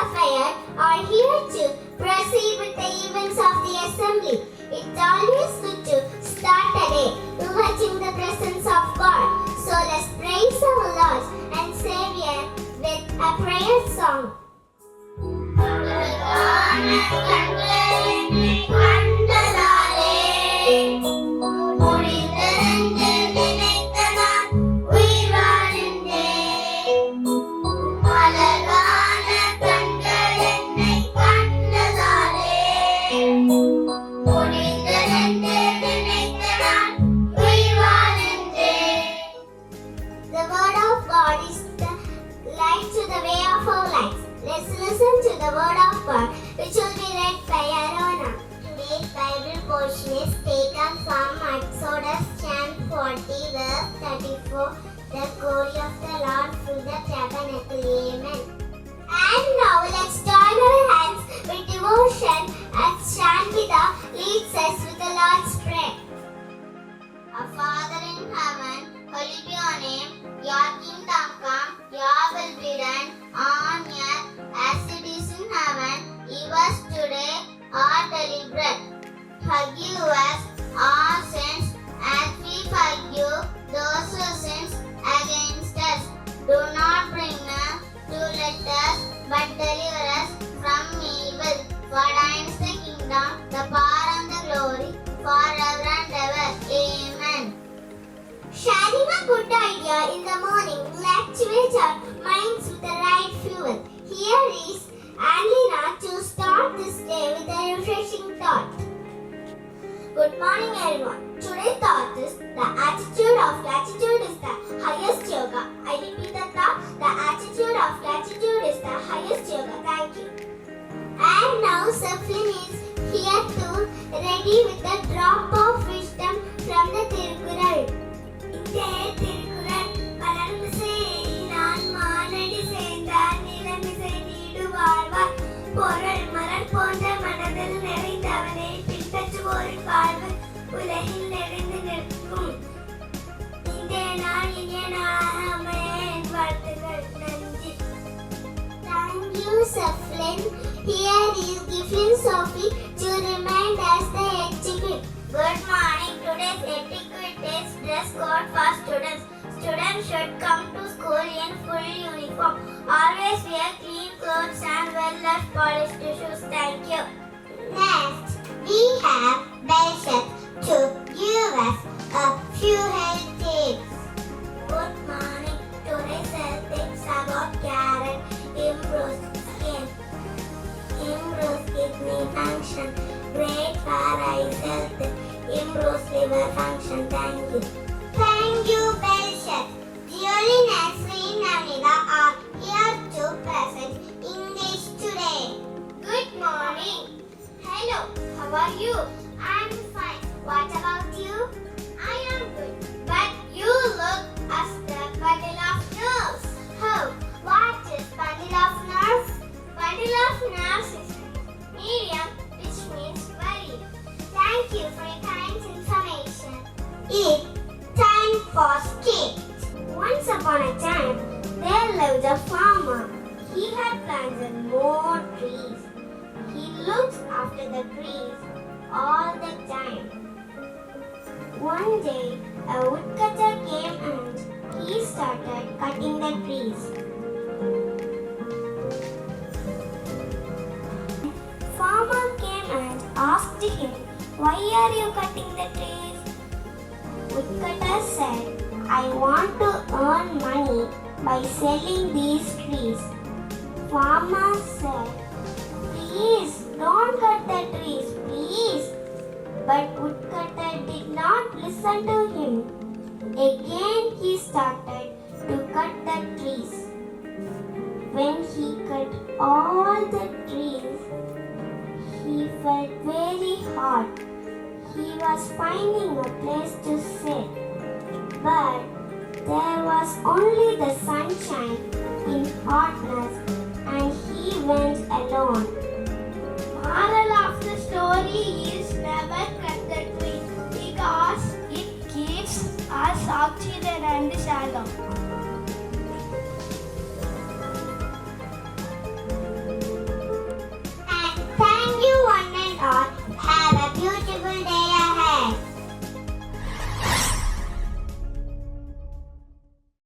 Sapphire are here to proceed with the events of the assembly. It's always good to start a day letting the presence of God. So let's praise our Lord and Savior with a prayer song. The word of God is the light to the way of our lives. Let's listen to the word of God, which will be read by Arona. Today's Bible portion is taken from Exodus chapter 40, verse 34. The glory of the Lord fill the tabernacle. Amen. And now let's join our hands with devotion as Shantida leads us with the Lord's Prayer. Our Father in heaven, holy be your name. Your kingdom come, your will be done on earth as it is in heaven. Give us today our daily bread. Forgive us our sins as we forgive those who sin against us. Do not bring us to us, but deliver us from evil. For thine is the kingdom, the power and the glory, forever and ever. Amen. Sharing a good idea in the morning will activate our minds with the right fuel. Here is Anlina to start this day with a refreshing thought. Good morning everyone. Today's thought is the attitude of gratitude is the highest yoga. I repeat the thought. The attitude of gratitude is the highest yoga. Thank you. And now Safin is here to ready with a drop of wisdom from the Tirukural. Thirukkural மலர்ந்து செய் நான் மானடி சேர்ந்தார் நிலமிசை need வாழ்வார் பொருள் மலர் போன்ற மனதில் நிறைந்தவனை பின்பற்றுவோரின் வாழ்வு உலகில் நிறைந்து நிற்கும். இன்றைய நாள் இனிய நாளாக அமைய வாழ்த்துக்கள். நன்றி. Thank you, Saflin. Here is Giflin Sophie to remind us the etiquette. Good morning. Today's etiquette is dress code for students. Students should come to school in full uniform. Always wear clean clothes and well polished shoes. Thank you. Next, we have Belshak to give us a few health tips. Good morning. Today's health tips about carrot improves skin, improves kidney function, great for eyes health, improves liver function. Thank you. Thank you, Belshak. Julie, Nasreen, Namida are here to present English today. Good morning. Hello, how are you? I'm fine. What about you? I am good. But you look as the bundle of nerves. How? What is bundle of nerves? Bundle of nerves is medium, which means worry. Thank you for your kind information. It's time for skit. Once upon a time, there lived a farmer. He had planted more trees. He looked after the trees all the time. One day, a woodcutter came and he started cutting the trees. Farmer came and asked him, "Why are you cutting the trees?" Woodcutter said, "I want to earn money by selling these trees." Farmer said, "Please don't cut the trees, please." But Woodcutter did not listen to him. Again he started to cut the trees. When he cut all the trees, he felt very hot. He was finding a place to sit, but there was only the sunshine in hotness and he went alone. Moral of the story is never cut the tree because it keeps us oxygen and shadow.